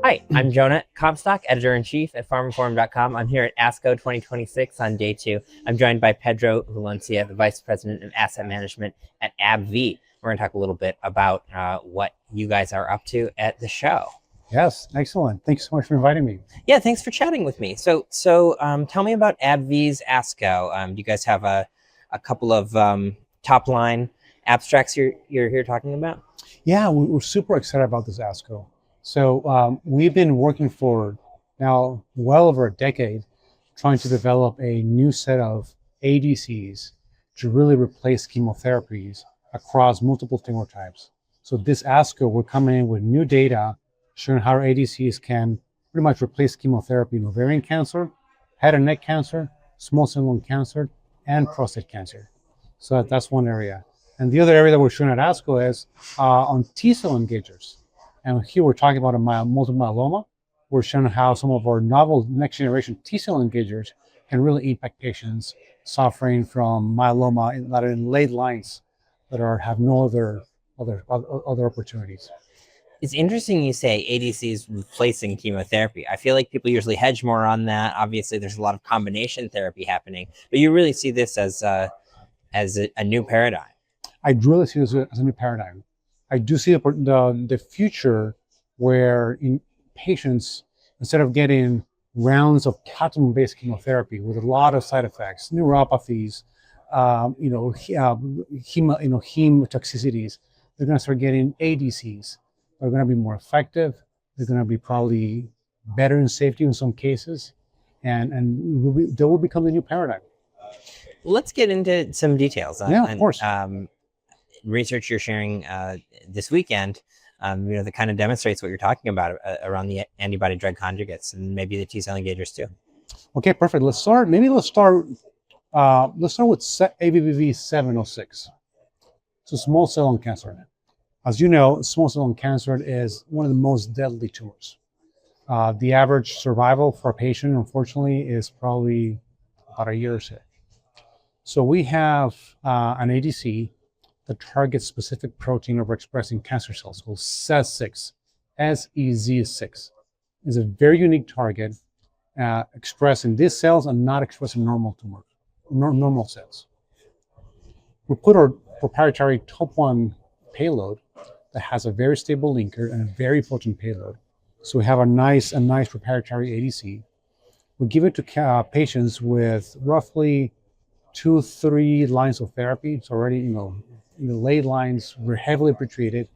Hi, I'm Jonah Comstock, editor-in-chief at pharmaphorum.com. I'm here at ASCO 2026 on day 2. I'm joined by Pedro Valencia, the Vice President of Asset Management at AbbVie. We're going to talk a little bit about what you guys are up to at the show. Yes, excellent. Thanks so much for inviting me. Yeah, thanks for chatting with me. So tell me about AbbVie's ASCO. Do you guys have a couple of top-line abstracts you're here talking about? Yeah, we're super excited about this ASCO. So we've been working for now well over a decade trying to develop a new set of ADCs to really replace chemotherapies across multiple tumor types. So this ASCO, we're coming in with new data showing how our ADCs can pretty much replace chemotherapy in ovarian cancer, head and neck cancer, small cell lung cancer, and prostate cancer. So that's one area. And the other area that we're showing at ASCO is on T-cell engagers. And here we're talking about multiple myeloma. We're showing how some of our novel next generation T-cell engagers can really impact patients suffering from myeloma that are in late lines that have no other opportunities. It's interesting you say ADCs replacing chemotherapy. I feel like people usually hedge more on that. Obviously, there's a lot of combination therapy happening, but you really see this as a new paradigm. I really see this as a new paradigm. I do see the future where in patients, instead of getting rounds of platinum-based chemotherapy with a lot of side effects, neuropathies, heme toxicities, they're going to start getting ADCs. They're going to be more effective. They're going to be probably better in safety in some cases, and they will become the new paradigm. Let's get into some details. Yeah, of course. Research you're sharing this weekend, that kind of demonstrates what you're talking about around the antibody drug conjugates and maybe the T-cell engagers too. Okay, perfect. Let's start with ABBV-706. So small cell lung cancer. As you know, small cell lung cancer is one of the most deadly tumors. The average survival for a patient, unfortunately, is probably about a year or so. So we have an ADC that targets specific protein overexpressing cancer cells called SEZ6, SEZ6. It's a very unique target expressed in these cells and not expressed in normal cells. We put our proprietary top-1 payload that has a very stable linker and a very potent payload. So we have a nice proprietary ADC. We give it to patients with roughly 2-3 lines of therapy. It's already, in the late lines, we're heavily pretreated.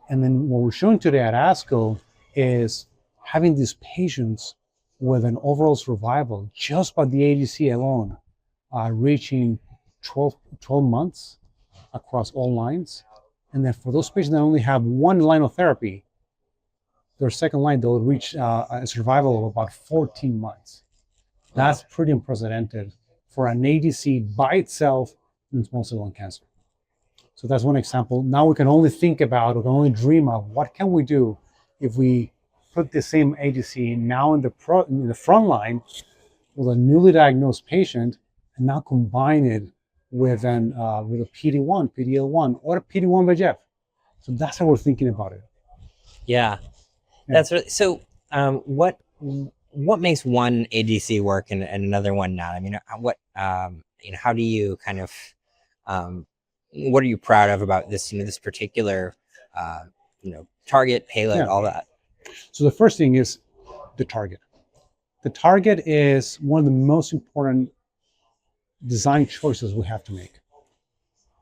And then what we're showing today at ASCO is having these patients with an overall survival just by the ADC alone, reaching 12 months across all lines. And then for those patients that only have one line of therapy, their second line, they'll reach a survival of about 14 months. That's pretty unprecedented for an ADC by itself in small cell lung cancer. So that's one example. Now we can only think about, we can only dream of what can we do if we put the same ADC now in the front line with a newly diagnosed patient and now combine it with a PD-1, PD-L1, or a PD-1 VEGF. So that's how we're thinking about it. Yeah. That's really, so. What makes one ADC work and another one not? I mean, how do you kind of, what are you proud of about this, this particular, target, payload, all that? So the first thing is the target. The target is one of the most important design choices we have to make.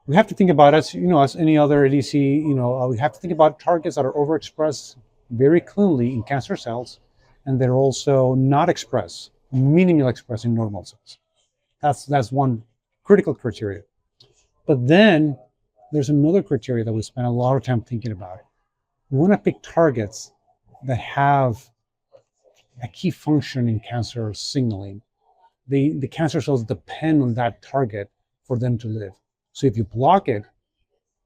We have to think about as any other ADC, we have to think about targets that are overexpressed very cleanly in cancer cells, and they're also not expressed, minimally expressed in normal cells. That's one critical criteria. But then there's another criteria that we spend a lot of time thinking about. We want to pick targets that have a key function in cancer signaling. The cancer cells depend on that target for them to live. So if you block it,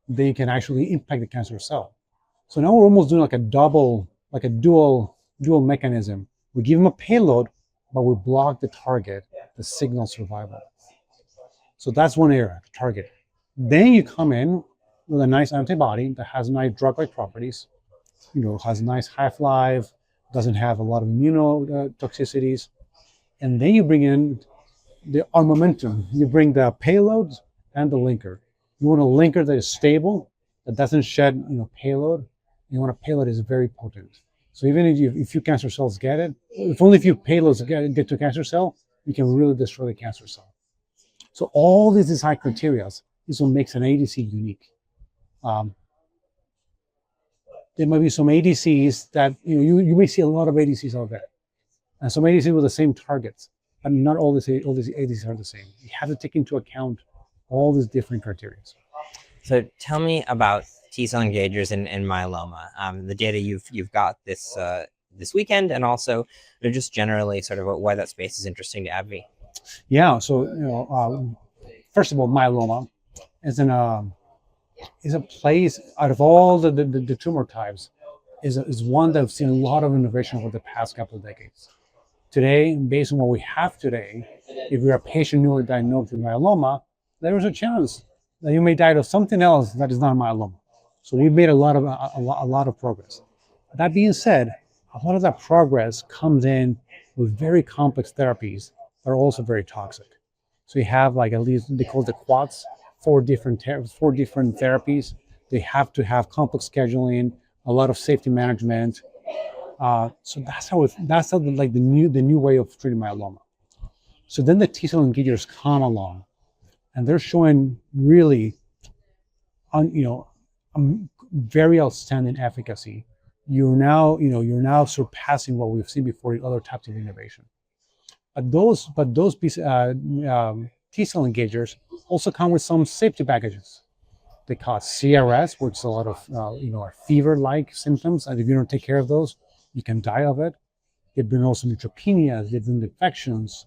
they can actually impact the cancer cell. So now we're almost doing like a dual mechanism. We give them a payload, but we block the target, the signal survival. So that's one area, the target. Then you come in with a nice antibody that has nice drug-like properties, has nice half-life, doesn't have a lot of immunotoxicities. And then you bring in the armamentum. You bring the payload and the linker. You want a linker that is stable, that doesn't shed payload. You want a payload that is very potent. So even if few cancer cells get it, if only a few payloads get to a cancer cell, you can really destroy the cancer cell. So all these design criteria is what makes an ADC unique. There might be some ADCs that you may see a lot of ADCs out there, and some ADCs with the same targets, but not all these ADCs are the same. You have to take into account all these different criteria. So tell me about T-cell engagers in myeloma. The data you've got this weekend, and also just generally sort of why that space is interesting to AbbVie. Yeah. So first of all, myeloma is a place out of all the tumor types is one that's seen a lot of innovation over the past couple of decades. Today, based on what we have today, if you're a patient newly diagnosed with myeloma, there is a chance that you may die of something else that is not myeloma. So we've made a lot of progress. That being said, a lot of that progress comes in with very complex therapies that are also very toxic. So you have like at least they call it the quads, four different therapies. They have to have complex scheduling, a lot of safety management. So that's how like the new way of treating myeloma. So then the T-cell engagers come along, and they're showing really, very outstanding efficacy. You're now surpassing what we've seen before in other types of innovation. But those T-cell engagers also come with some safety packages. They cause CRS, which is a lot of fever-like symptoms, and if you don't take care of those, you can die of it. They bring also neutropenia, they bring infections.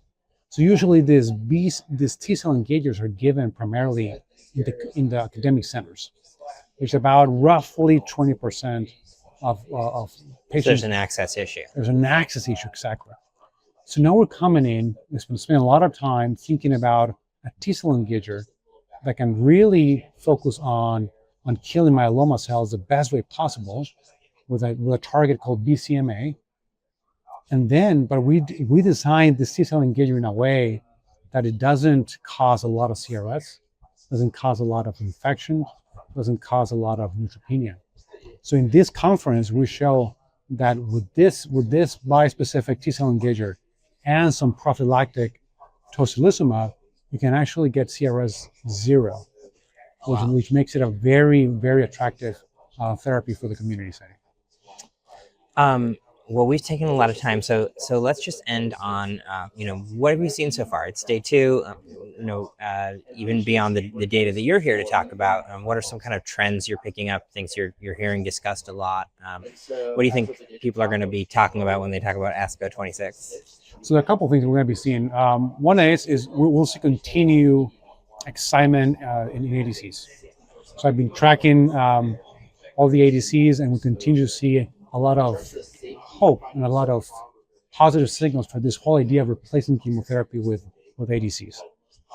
So usually these T-cell engagers are given primarily in the academic centers, which is about roughly 20% of patients. So there's an access issue. There's an access issue, exactly. So now we're coming in, it's been spending a lot of time thinking about a T-cell engager that can really focus on killing myeloma cells the best way possible with a target called BCMA. And then, but we designed this T-cell engager in a way that it doesn't cause a lot of CRS, doesn't cause a lot of infection, doesn't cause a lot of neutropenia. So in this conference, we show that with this bispecific T-cell engager and some prophylactic tocilizumab, you can actually get CRS 0, which makes it a very, very attractive therapy for the community setting. Well, we've taken a lot of time, so let's just end on what have we seen so far? It's day 2. Even beyond the data that you're here to talk about, what are some kind of trends you're picking up? Things you're hearing discussed a lot. What do you think people are going to be talking about when they talk about ASCO 26? So there are a couple of things we're going to be seeing. One is we'll see continued excitement in ADCs. So I've been tracking all the ADCs, and we continue to see a lot of hope and a lot of positive signals for this whole idea of replacing chemotherapy with ADCs.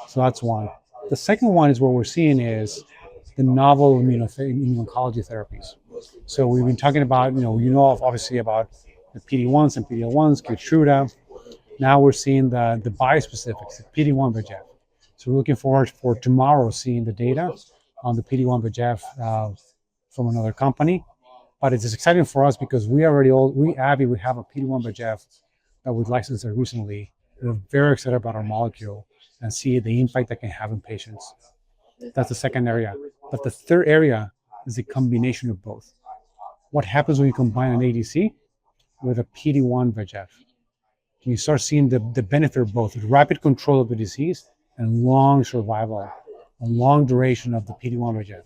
So that's one. The second one is what we're seeing is the novel immuno-oncology therapies. So we've been talking about, obviously about the PD-1s and PD-L1s, Keytruda. Now we're seeing the biospecifics, the PD-1 VEGF. So we're looking forward for tomorrow seeing the data on the PD-1 VEGF from another company. But it's exciting for us because AbbVie, we have a PD-1 VEGF that we licensed recently. We're very excited about our molecule and see the impact that can have in patients. That's the second area. But the third area is the combination of both. What happens when you combine an ADC with a PD-1 VEGF? You start seeing the benefit of both, rapid control of the disease and long survival, a long duration of the PD-1 VEGF.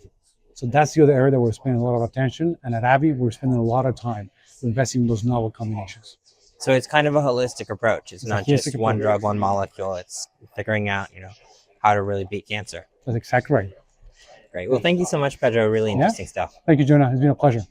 So that's the other area that we're spending a lot of attention. And at AbbVie, we're spending a lot of time investing in those novel combinations. So it's kind of a holistic approach. It's not just one drug, one molecule. It's figuring out, how to really beat cancer. That's exactly right. Great. Well, thank you so much, Pedro. Really interesting stuff. Thank you, Jonah. It's been a pleasure.